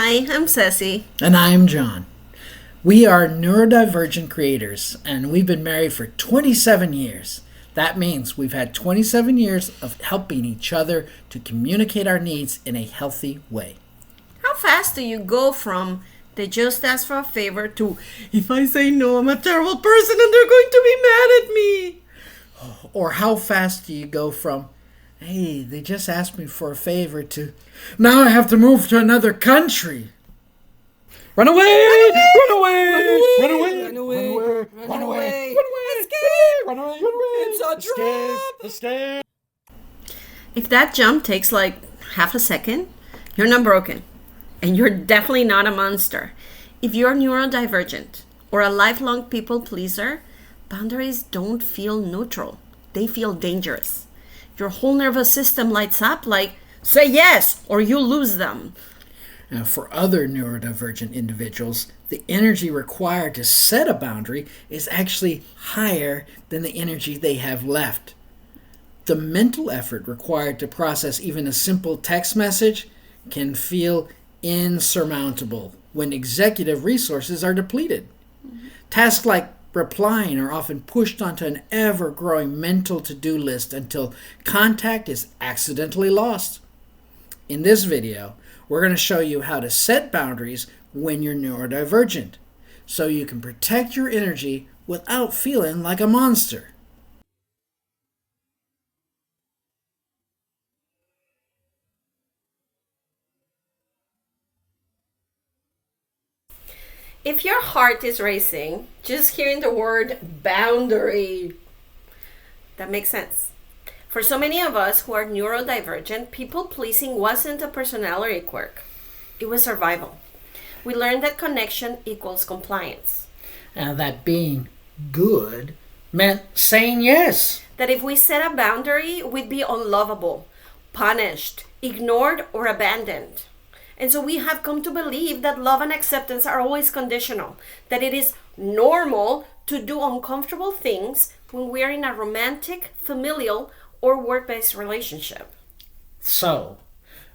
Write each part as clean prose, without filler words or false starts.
Hi, I'm Ceci. And I'm John. We are neurodivergent creators, and we've been married for 27 years. That means we've had 27 years of helping each other to communicate our needs in a healthy way. How fast do you go from they just ask for a favor to if I say no, I'm a terrible person and they're going to be mad at me? Or how fast do you go from, hey, they just asked me for a favor to, now I have to move to another country? Run away! Run away! Run away! Run away! Run away! Escape! Run away! It's a trap! Escape! If that jump takes like half a second, you're not broken. And you're definitely not a monster. If you're neurodivergent or a lifelong people pleaser, boundaries don't feel neutral. They feel dangerous. Your whole nervous system lights up like, say yes or you lose them. Now, for other neurodivergent individuals, the energy required to set a boundary is actually higher than the energy they have left. The mental effort required to process even a simple text message can feel insurmountable when executive resources are depleted. Tasks like replying are often pushed onto an ever-growing mental to-do list until contact is accidentally lost. In this video, we're going to show you how to set boundaries when you're neurodivergent, so you can protect your energy without feeling like a monster. If your heart is racing, just hearing the word boundary, that makes sense. For so many of us who are neurodivergent, people-pleasing wasn't a personality quirk. It was survival. We learned that connection equals compliance. And that being good meant saying yes. That if we set a boundary, we'd be unlovable, punished, ignored, or abandoned. And so we have come to believe that love and acceptance are always conditional, that it is normal to do uncomfortable things when we're in a romantic, familial, or work-based relationship. So,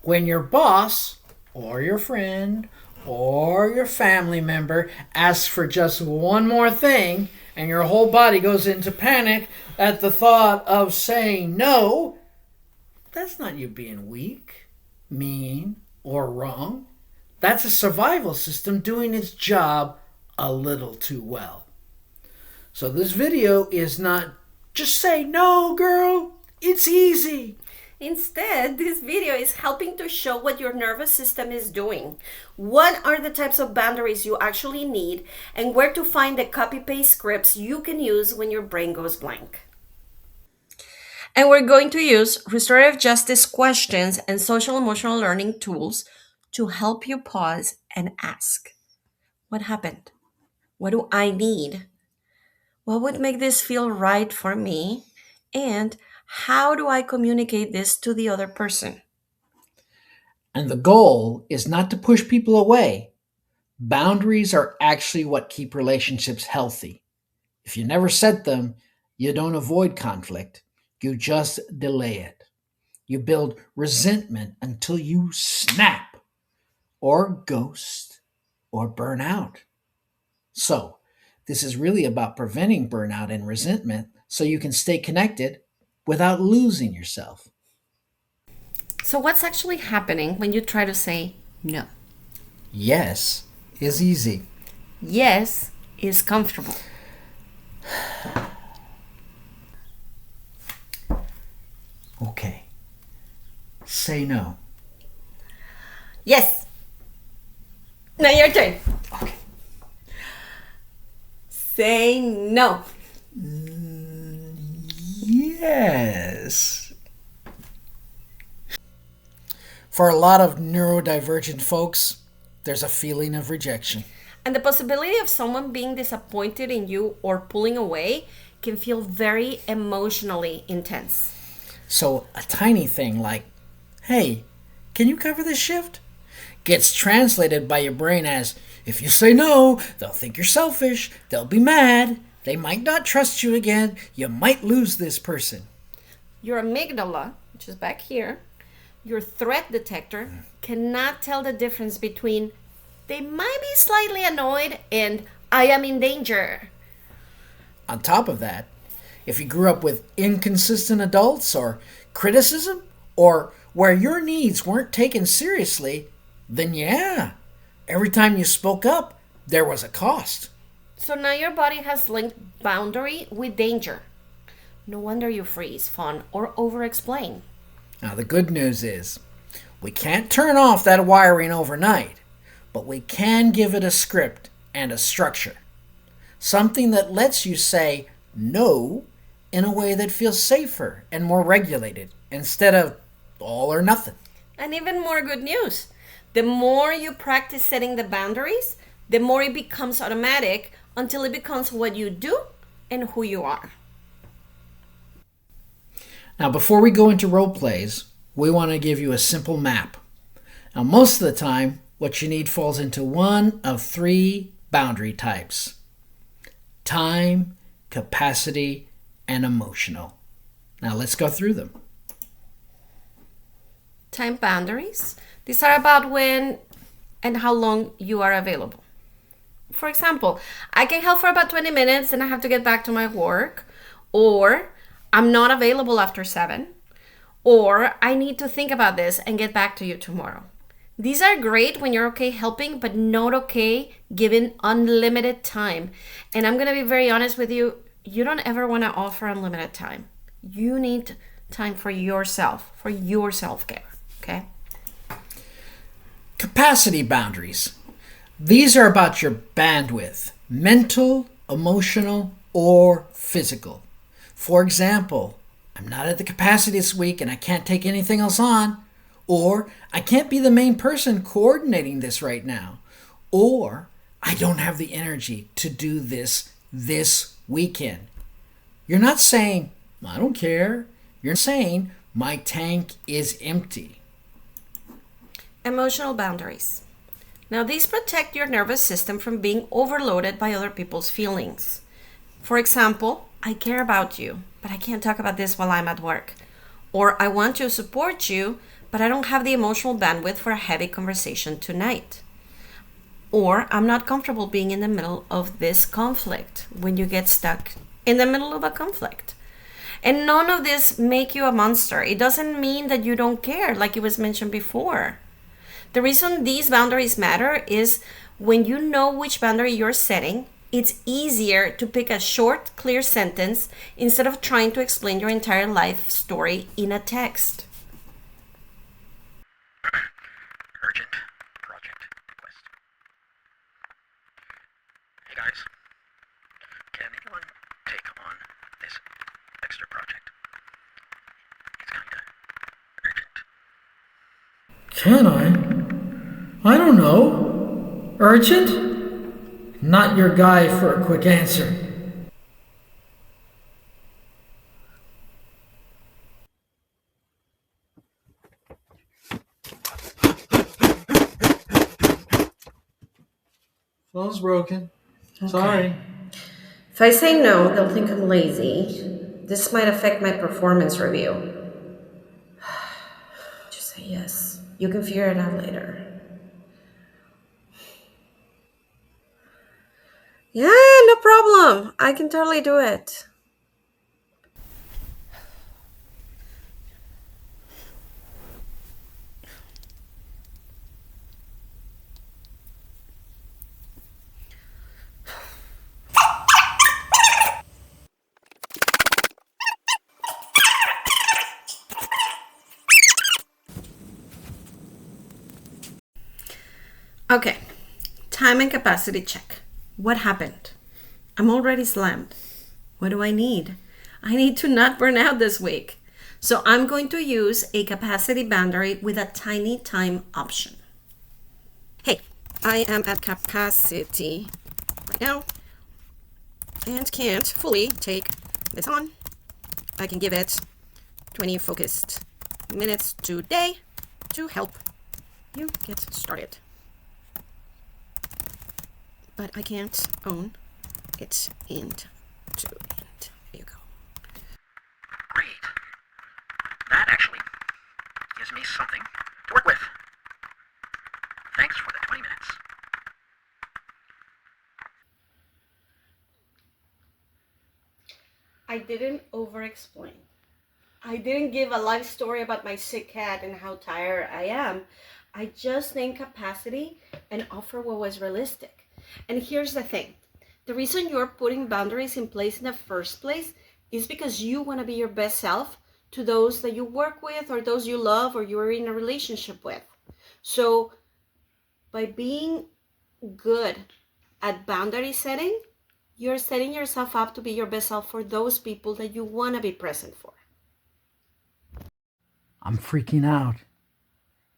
when your boss, or your friend, or your family member asks for just one more thing, and your whole body goes into panic at the thought of saying no, that's not you being weak, mean, or wrong. That's a survival system doing its job a little too well. So this video is not just say no, girl, it's easy. Instead, this video is helping to show what your nervous system is doing. What are the types of boundaries you actually need and where to find the copy-paste scripts you can use when your brain goes blank. And we're going to use restorative justice questions and social emotional learning tools to help you pause and ask, what happened? What do I need? What would make this feel right for me? And how do I communicate this to the other person? And the goal is not to push people away. Boundaries are actually what keep relationships healthy. If you never set them, you don't avoid conflict. You just delay it. You build resentment until you snap, or ghost, or burn out. So, this is really about preventing burnout and resentment so you can stay connected without losing yourself. So what's actually happening when you try to say no? Yes is easy. Yes is comfortable. Okay. Say no. Yes. Now your turn. Okay. Say no. Yes. For a lot of neurodivergent folks, there's a feeling of rejection. And the possibility of someone being disappointed in you or pulling away can feel very emotionally intense. So a tiny thing like, hey, can you cover this shift? Gets translated by your brain as, if you say no, they'll think you're selfish, they'll be mad, they might not trust you again, you might lose this person. Your amygdala, which is back here, Your threat detector cannot tell the difference between they might be slightly annoyed and I am in danger. On top of that, if you grew up with inconsistent adults or criticism or where your needs weren't taken seriously, then yeah, every time you spoke up, there was a cost. So now your body has linked boundary with danger. No wonder you freeze, fawn, or over-explain. Now the good news is, we can't turn off that wiring overnight, but we can give it a script and a structure. Something that lets you say no in a way that feels safer and more regulated instead of all or nothing. And even more good news. The more you practice setting the boundaries, the more it becomes automatic until it becomes what you do and who you are. Now, before we go into role plays, we want to give you a simple map. Now, most of the time, what you need falls into one of three boundary types: time, capacity, and emotional. Now, let's go through them. Time boundaries. These are about when and how long you are available. For example, I can help for about 20 minutes and I have to get back to my work, or I'm not available after 7, or I need to think about this and get back to you tomorrow. These are great when you're okay helping, but not okay given unlimited time. And I'm going to be very honest with you, you don't ever want to offer unlimited time. You need time for yourself, for your self-care, okay? Capacity boundaries. These are about your bandwidth, mental, emotional, or physical. For example, I'm not at the capacity this week and I can't take anything else on. Or I can't be the main person coordinating this right now. Or I don't have the energy to do this weekend. You're not saying, I don't care. You're saying, my tank is empty. Emotional boundaries. Now, these protect your nervous system from being overloaded by other people's feelings. For example, I care about you, but I can't talk about this while I'm at work. Or I want to support you, but I don't have the emotional bandwidth for a heavy conversation tonight. Or I'm not comfortable being in the middle of this conflict when you get stuck in the middle of a conflict. And none of this make you a monster. It doesn't mean that you don't care, like it was mentioned before. The reason these boundaries matter is when you know which boundary you're setting, it's easier to pick a short, clear sentence instead of trying to explain your entire life story in a text. Urgent project request. Hey guys, can anyone take on this extra project? It's kinda urgent. Can I? I don't know. Urgent? Not your guy for a quick answer. Phone's broken. Sorry. If I say no, they'll think I'm lazy. This might affect my performance review. Just say yes. You can figure it out later. Yeah, no problem. I can totally do it. Okay, time and capacity check. What happened? I'm already slammed. What do I need? I need to not burn out this week. So I'm going to use a capacity boundary with a tiny time option. Hey, I am at capacity right now and can't fully take this on. I can give it 20 focused minutes today to help you get started. But I can't own it end to end. There you go. Great. That actually gives me something I didn't over-explain. I didn't give a life story about my sick cat and how tired I am. I just named capacity and offer what was realistic. And here's the thing. The reason you're putting boundaries in place in the first place is because you want to be your best self to those that you work with or those you love or you're in a relationship with. So by being good at boundary setting, you're setting yourself up to be your best self for those people that you want to be present for. I'm freaking out.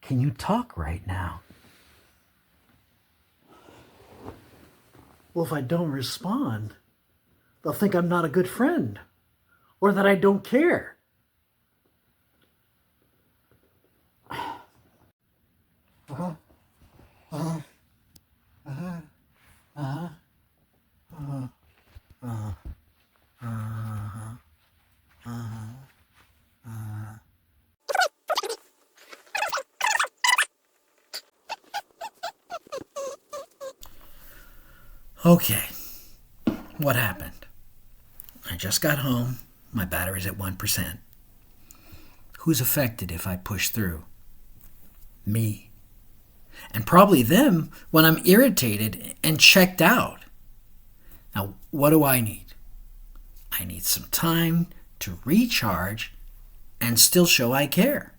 Can you talk right now? Well, if I don't respond, they'll think I'm not a good friend or that I don't care. Okay, what happened? I just got home. My battery's at 1%. Who's affected if I push through? Me. And probably them when I'm irritated and checked out. Now, what do I need? I need some time to recharge and still show I care.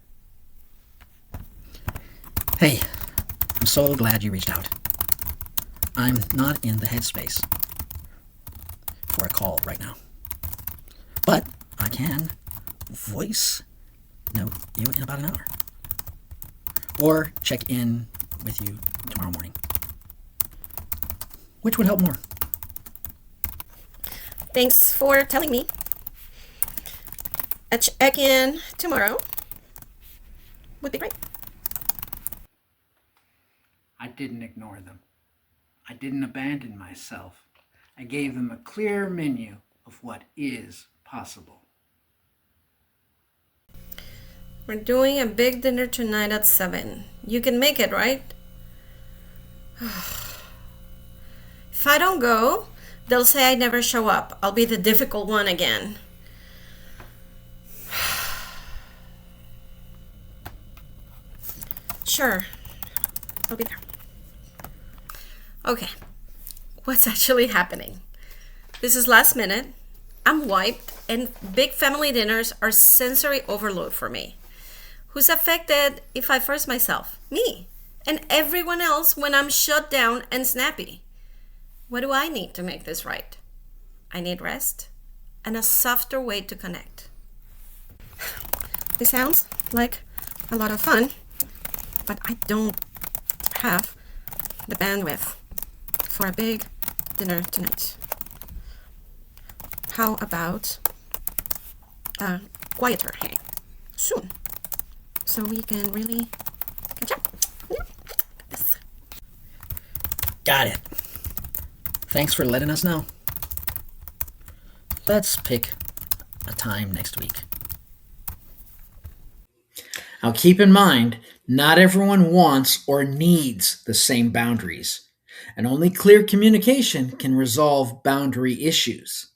Hey, I'm so glad you reached out. I'm not in the headspace for a call right now. But I can voice note you in about an hour. Or check in with you tomorrow morning. Which would help more? Thanks for telling me. A check-in tomorrow would be great. I didn't ignore them. I didn't abandon myself. I gave them a clear menu of what is possible. We're doing a big dinner tonight at 7. You can make it, right? If I don't go, they'll say I never show up. I'll be the difficult one again. Sure, I'll be there. Okay, what's actually happening? This is last minute. I'm wiped, and big family dinners are sensory overload for me. Who's affected if I force myself? Me. And everyone else when I'm shut down and snappy. What do I need to make this right? I need rest and a softer way to connect. This sounds like a lot of fun, but I don't have the bandwidth for a big dinner tonight. How about a quieter hang soon so we can really catch up? Yes. Got it. Thanks for letting us know. Let's pick a time next week. Now keep in mind, not everyone wants or needs the same boundaries, and only clear communication can resolve boundary issues.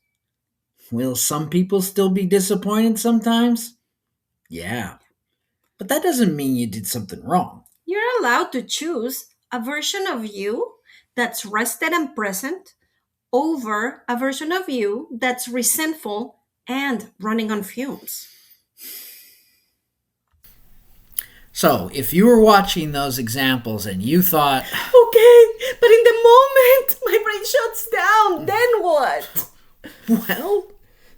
Will some people still be disappointed sometimes? Yeah, but that doesn't mean you did something wrong. You're allowed to choose a version of you that's rested and present over a version of you that's resentful and running on fumes. So, if you were watching those examples and you thought, Okay, but in the moment my brain shuts down, then what? well,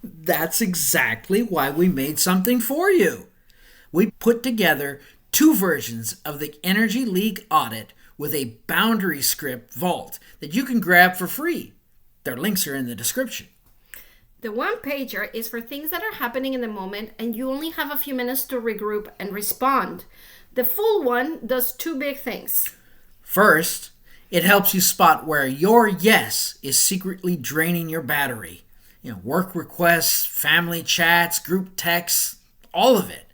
that's exactly why we made something for you. We put together 2 versions of the Energy Leak Audit with a boundary script vault that you can grab for free. Their links are in the description. The one-pager is for things that are happening in the moment and you only have a few minutes to regroup and respond. The full one does 2 big things. First, it helps you spot where your yes is secretly draining your battery. Work requests, family chats, group texts, all of it.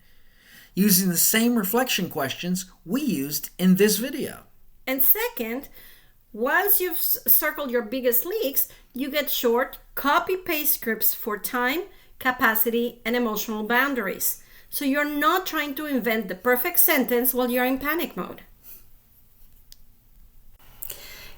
Using the same reflection questions we used in this video. And second, Once you've circled your biggest leaks, you get short copy-paste scripts for time, capacity, and emotional boundaries. So you're not trying to invent the perfect sentence while you're in panic mode.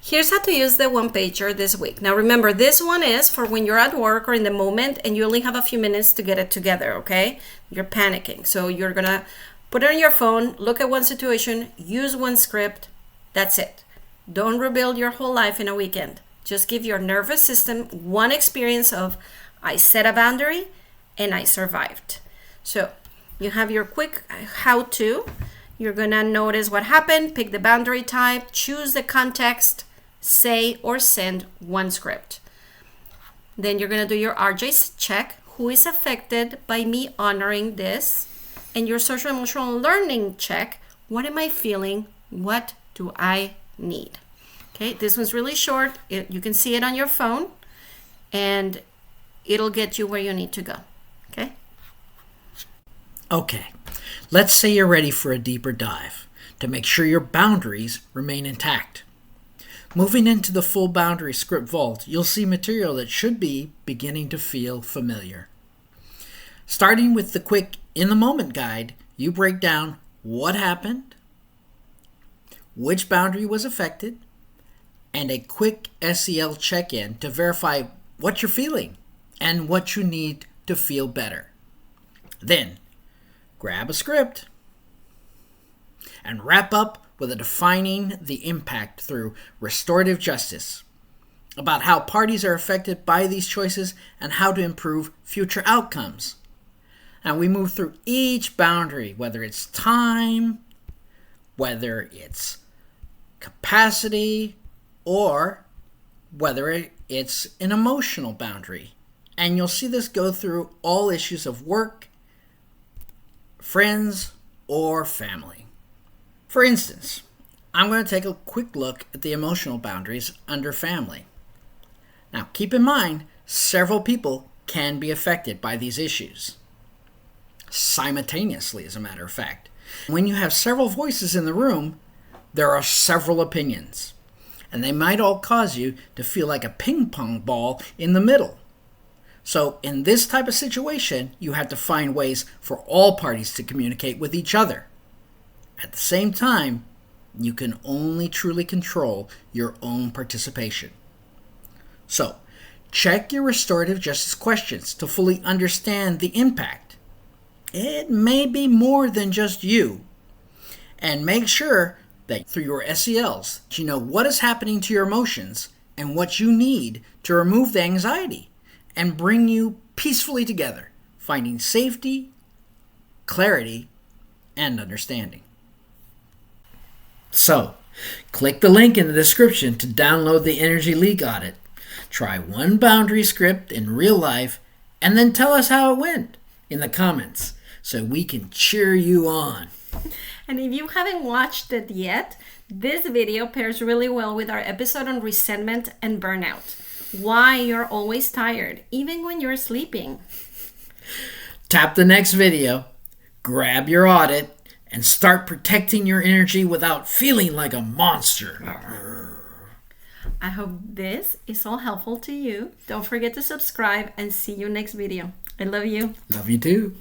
Here's how to use the one-pager this week. Now remember, this one is for when you're at work or in the moment and you only have a few minutes to get it together, okay? You're panicking. So you're gonna put it on your phone, look at one situation, use one script, that's it. Don't rebuild your whole life in a weekend. Just give your nervous system one experience of, I set a boundary and I survived. So you have your quick how-to. You're gonna notice what happened, pick the boundary type, choose the context, say or send one script. Then you're gonna do your RJ's check. Who is affected by me honoring this? And your social emotional learning check. What am I feeling? What do I need? Okay, this one's really short. You can see it on your phone and it'll get you where you need to go. Okay? Okay, let's say you're ready for a deeper dive to make sure your boundaries remain intact. Moving into the full boundary script vault, you'll see material that should be beginning to feel familiar. Starting with the quick in-the-moment guide, you break down what happened, which boundary was affected, and a quick SEL check-in to verify what you're feeling and what you need to feel better. Then, grab a script and wrap up with a defining the impact through restorative justice about how parties are affected by these choices and how to improve future outcomes. And we move through each boundary, whether it's time, whether it's capacity, or whether it's an emotional boundary. And you'll see this go through all issues of work, friends, or family. For instance, I'm going to take a quick look at the emotional boundaries under family. Now, keep in mind, several people can be affected by these issues. Simultaneously, as a matter of fact. When you have several voices in the room, there are several opinions, and they might all cause you to feel like a ping pong ball in the middle. So in this type of situation, you have to find ways for all parties to communicate with each other. At the same time, you can only truly control your own participation. So, check your restorative justice questions to fully understand the impact. It may be more than just you. And make sure that through your SELs, you know what is happening to your emotions and what you need to remove the anxiety and bring you peacefully together, finding safety, clarity, and understanding. So, click the link in the description to download the Energy Leak Audit. Try one boundary script in real life and then tell us how it went in the comments so we can cheer you on. And if you haven't watched it yet, this video pairs really well with our episode on resentment and burnout. Why you're always tired, even when you're sleeping. Tap the next video, grab your audit, and start protecting your energy without feeling like a monster. I hope this is all helpful to you. Don't forget to subscribe and see you next video. I love you. Love you too.